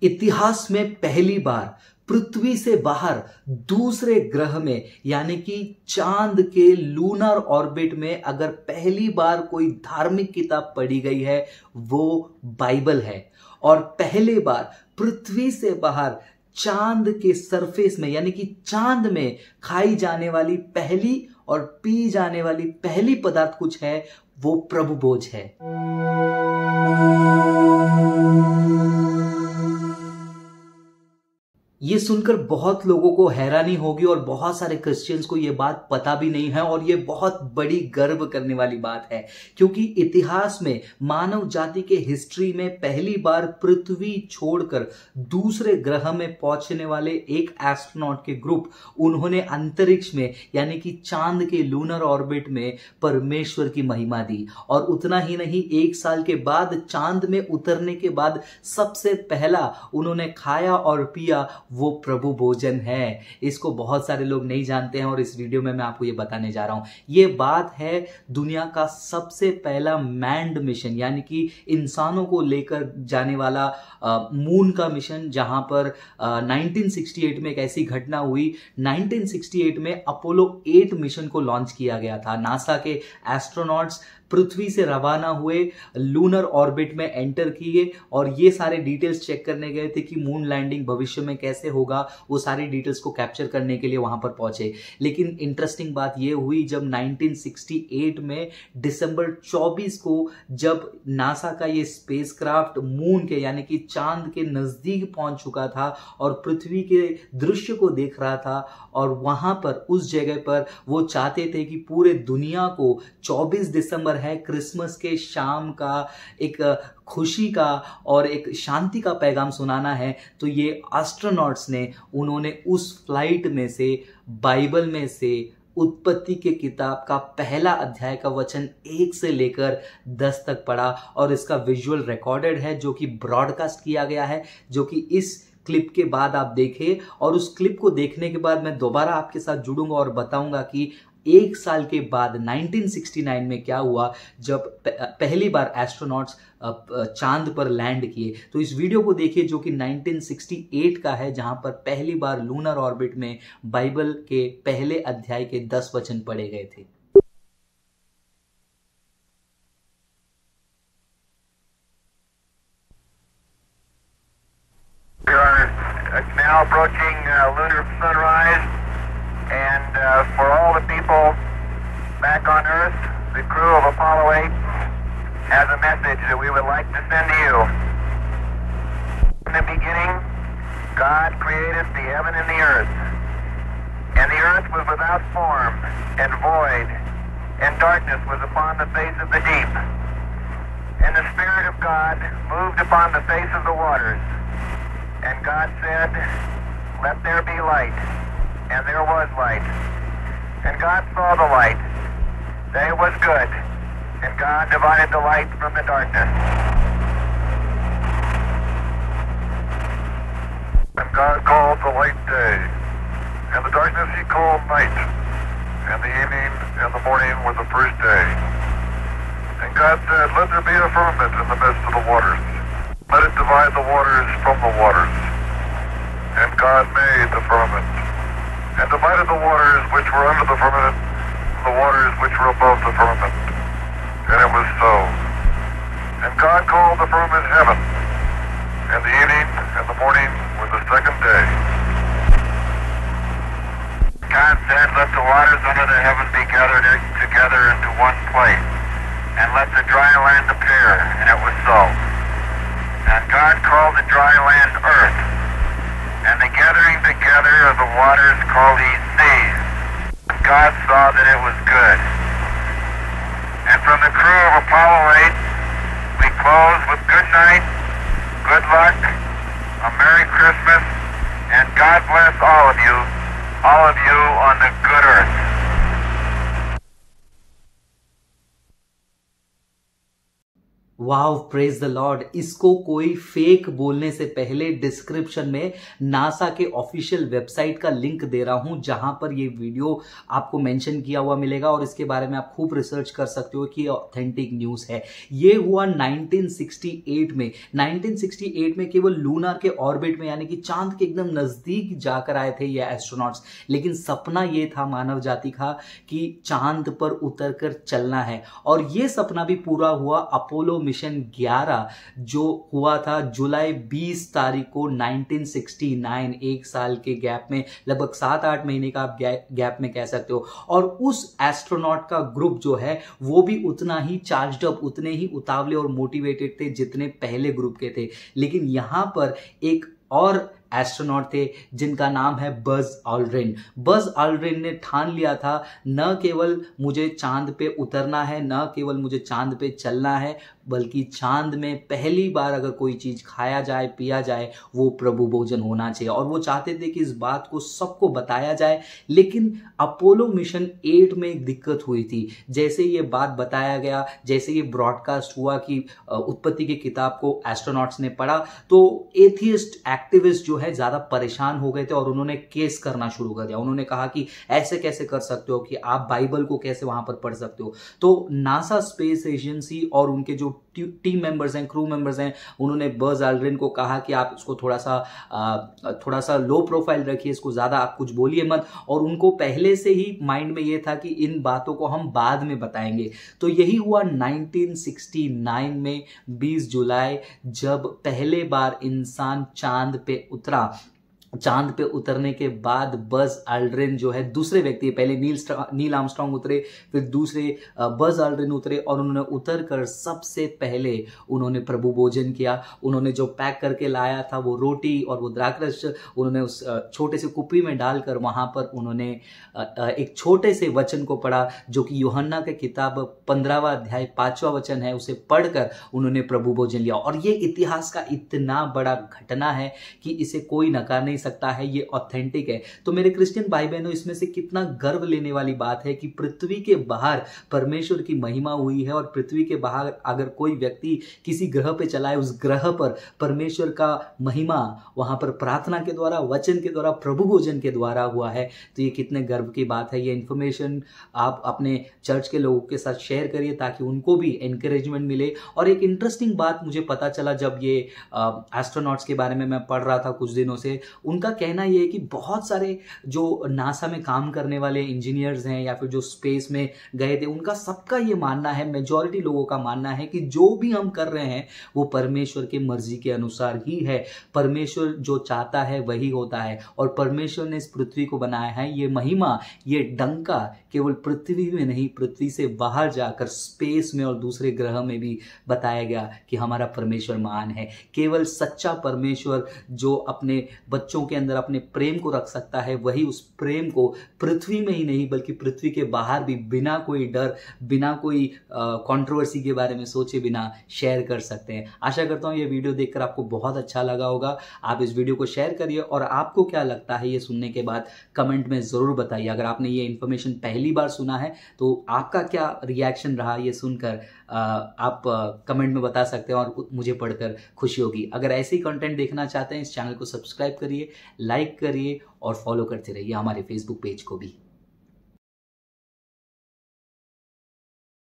इतिहास में पहली बार पृथ्वी से बाहर दूसरे ग्रह में यानी कि चांद के लूनर ऑर्बिट में अगर पहली बार कोई धार्मिक किताब पढ़ी गई है वो बाइबल है। और पहली बार पृथ्वी से बाहर चांद के सरफेस में यानी कि चांद में खाई जाने वाली पहली और पी जाने वाली पहली पदार्थ कुछ है, वो प्रभु भोज है। ये सुनकर बहुत लोगों को हैरानी होगी और बहुत सारे क्रिश्चियंस को ये बात पता भी नहीं है, और ये बहुत बड़ी गर्व करने वाली बात है, क्योंकि इतिहास में मानव जाति के हिस्ट्री में पहली बार पृथ्वी छोड़कर दूसरे ग्रह में पहुंचने वाले एक एस्ट्रोनॉट के ग्रुप, उन्होंने अंतरिक्ष में यानी कि चांद के लूनर ऑर्बिट में परमेश्वर की महिमा दी। और उतना ही नहीं, 1 साल के बाद चांद में उतरने के बाद सबसे पहला उन्होंने खाया और पिया वो प्रभु भोजन है। इसको बहुत सारे लोग नहीं जानते हैं और इस वीडियो में मैं आपको ये बताने जा रहा हूं। ये बात है दुनिया का सबसे पहला मैन्ड मिशन यानी कि इंसानों को लेकर जाने वाला मून का मिशन, जहां पर 1968 में एक ऐसी घटना हुई। 1968 में अपोलो 8 मिशन को लॉन्च किया गया था। नासा के एस्ट्रोनॉट्स पृथ्वी से रवाना हुए, लूनर ऑर्बिट में एंटर किए और ये सारे डिटेल्स चेक करने गए थे कि मून लैंडिंग भविष्य में कैसे होगा। वो सारी डिटेल्स को कैप्चर करने के लिए वहां पर पहुंचे। लेकिन इंटरेस्टिंग बात ये हुई, जब 1968 में दिसंबर 24 को जब नासा का ये स्पेसक्राफ्ट मून के यानी कि चांद के नजदीक पहुंच चुका था और पृथ्वी के दृश्य को देख रहा था, और वहां पर उस जगह पर वो चाहते थे कि पूरे दुनिया को 24 दिसंबर है, क्रिसमस के शाम का एक खुशी का और एक शांति का पैगाम सुनाना है। तो ये एस्ट्रोनॉट्स ने उन्होंने उस फ्लाइट में से बाइबल में से उत्पत्ति के किताब का पहला अध्याय का वचन 1 से लेकर 10 तक पढ़ा, और इसका विजुअल रिकॉर्डेड है जो कि ब्रॉडकास्ट किया गया है, जो कि इस क्लिप के बाद आप देखें। और उस क्लिप को देखने के बाद मैं दोबारा आपके साथ जुड़ूंगा और बताऊंगा कि 1 साल के बाद 1969 में क्या हुआ जब पहली बार एस्ट्रोनॉट्स चांद पर लैंड किए। तो इस वीडियो को देखिए जो कि 1968 का है, जहां पर पहली बार लूनर ऑर्बिट में बाइबल के पहले अध्याय के 10 वचन पढ़े गए थे। Now approaching lunar sunrise, and for all the people back on Earth, the crew of Apollo 8 has a message that we would like to send to you. In the beginning, God created the heaven and the earth, and the earth was without form and void, and darkness was upon the face of the deep, and the Spirit of God moved upon the face of the waters. And God said, "Let there be light." And there was light. And God saw the light, that it was good. And God divided the light from the darkness. And God called the light day, and the darkness he called night. And the evening and the morning were the first day. And God said, "Let there be a firmament in the midst of the waters. Let it divide the waters from the waters." And God made the firmament, and divided the waters which were under the firmament from the waters which were above the firmament. And it was so. And God called the firmament heaven, and the evening and the morning were the second day. God said, "Let the waters under the heaven be gathered together into one place, and let the dry land appear." And it was so. And God called the dry land earth, and the gathering together of the waters called he seas. And God saw that it was good. And from the crew of Apollo 8, we close with good night, good luck, a Merry Christmas, and God bless all of you on the good earth. Wow, praise the Lord. इसको कोई fake बोलने से पहले description में NASA के official website का link दे रहा हूं, जहां पर ये वीडियो आपको मेंशन किया हुआ मिलेगा और इसके बारे में आप खूब रिसर्च कर सकते हो कि ऑथेंटिक न्यूज है। ये हुआ 1968 में। 1968 में केवल लूनार के ऑर्बिट में, यानी कि चांद के एकदम नजदीक जाकर आए थे ये एस्ट्रोनॉट्स। लेकिन सपना ये था मानव जाति का कि चांद पर उतरकर चलना है, और ये सपना भी पूरा हुआ। अपोलो मिशन 11 जो हुआ था जुलाई 20 तारीख को 1969, एक साल के गैप में, लगभग 7-8 महीने का आप गैप में कह सकते हो। और उस एस्ट्रोनॉट का ग्रुप जो है वो भी उतना ही चार्ज्ड अप, उतने ही उतावले और मोटिवेटेड थे जितने पहले ग्रुप के थे। लेकिन यहां पर एक और एस्ट्रोनॉट थे जिनका नाम है बज ऑल्ड्रिन। बज ऑल्ड्रिन ने ठान लिया था न केवल मुझे चांद पे उतरना है, न केवल मुझे चांद पे चलना है, बल्कि चांद में पहली बार अगर कोई चीज खाया जाए, पिया जाए, वो प्रभु भोजन होना चाहिए। और वो चाहते थे कि इस बात को सबको बताया जाए। लेकिन अपोलो मिशन 8 में एक दिक्कत हुई थी। जैसे ये बात बताया गया, जैसे ये ब्रॉडकास्ट हुआ कि उत्पत्ति की किताब को एस्ट्रोनॉट्स ने पढ़ा, तो एथियस्ट एक्टिविस्ट जो है ज्यादा परेशान हो गए थे और उन्होंने केस करना शुरू कर दिया। उन्होंने कहा कि ऐसे कैसे कर सकते हो, कि आप बाइबल को कैसे वहां पर पढ़ सकते हो। तो नासा स्पेस एजेंसी और उनके जो टीम मेंबर्स हैं, क्रू मेंबर्स हैं, उन्होंने बज ऑल्ड्रिन को कहा कि आप इसको थोड़ा सा लो प्रोफाइल रखिए, इसको ज्यादा आप कुछ बोलिए मत। और उनको पहले से ही माइंड में ये था कि इन बातों को हम बाद में बताएंगे। तो यही हुआ 1969 में 20 जुलाई, जब पहले बार इंसान चांद पे उतरा। चांद पे उतरने के बाद बज ऑल्ड्रिन जो है दूसरे व्यक्ति, पहले नील आर्मस्ट्रांग उतरे, फिर दूसरे बज ऑल्ड्रिन उतरे, और उन्होंने उतर कर सबसे पहले उन्होंने प्रभु भोजन किया। उन्होंने जो पैक करके लाया था वो रोटी और वो द्राक्षरस उन्होंने उस छोटे से कुप्पी में डालकर वहां पर उन्होंने एक छोटे से वचन को पढ़ा, जो कि यूहन्ना के किताब 15वां अध्याय 5वां वचन है, उसे पढ़कर उन्होंने प्रभु भोजन लिया। और ये इतिहास का इतना बड़ा घटना है कि इसे कोई नकार नहीं सकता है, ये ऑथेंटिक है। तो मेरे क्रिश्चियन भाई बहनों, इसमें से कितना गर्व लेने वाली बात है कि पृथ्वी के बाहर परमेश्वर की महिमा हुई है, और पृथ्वी के बाहर अगर कोई व्यक्ति किसी ग्रह पे चला है, उस ग्रह पर परमेश्वर का महिमा वहां पर प्रार्थना के द्वारा, वचन के द्वारा, प्रभु भोजन के द्वारा हुआ है। तो ये कितने गर्व की बात है। ये इंफॉर्मेशन आप अपने चर्च के लोगों के साथ शेयर करिए ताकि उनको भी एनकरेजमेंट मिले। और एक इंटरेस्टिंग बात मुझे पता चला जब ये एस्ट्रोनॉट्स के बारे में मैं पढ़ रहा था कुछ दिनों से, उनका कहना यह है कि बहुत सारे जो नासा में काम करने वाले इंजीनियर्स हैं या फिर जो स्पेस में गए थे, उनका सबका ये मानना है, मेजॉरिटी लोगों का मानना है कि जो भी हम कर रहे हैं वो परमेश्वर की मर्जी के अनुसार ही है। परमेश्वर जो चाहता है वही होता है, और परमेश्वर ने इस पृथ्वी को बनाया है। ये महिमा, ये डंका केवल पृथ्वी में नहीं, पृथ्वी से बाहर जाकर स्पेस में और दूसरे ग्रह में भी बताया गया कि हमारा परमेश्वर महान है। केवल सच्चा परमेश्वर जो अपने बच्चों के अंदर अपने प्रेम को रख सकता है, वही उस प्रेम को पृथ्वी में ही नहीं बल्कि पृथ्वी के बाहर भी बिना कोई डर, बिना कोई कंट्रोवर्सी के बारे में सोचे बिना शेयर कर सकते हैं। आशा करता हूं ये वीडियो देखकर आपको बहुत अच्छा लगा होगा। आप इस वीडियो को शेयर करिए, और आपको क्या लगता है ये सुनने के बाद कमेंट में जरूर बताइए। अगर आपने ये इन्फॉर्मेशन पहली बार सुना है तो आपका क्या रिएक्शन रहा ये सुनकर, आप कमेंट में बता सकते हैं और मुझे पढ़कर खुशी होगी। अगर ऐसे ही कंटेंट देखना चाहते हैं, इस चैनल को सब्सक्राइब करिए, लाइक करिए और फॉलो करते रहिए हमारे फेसबुक पेज को भी।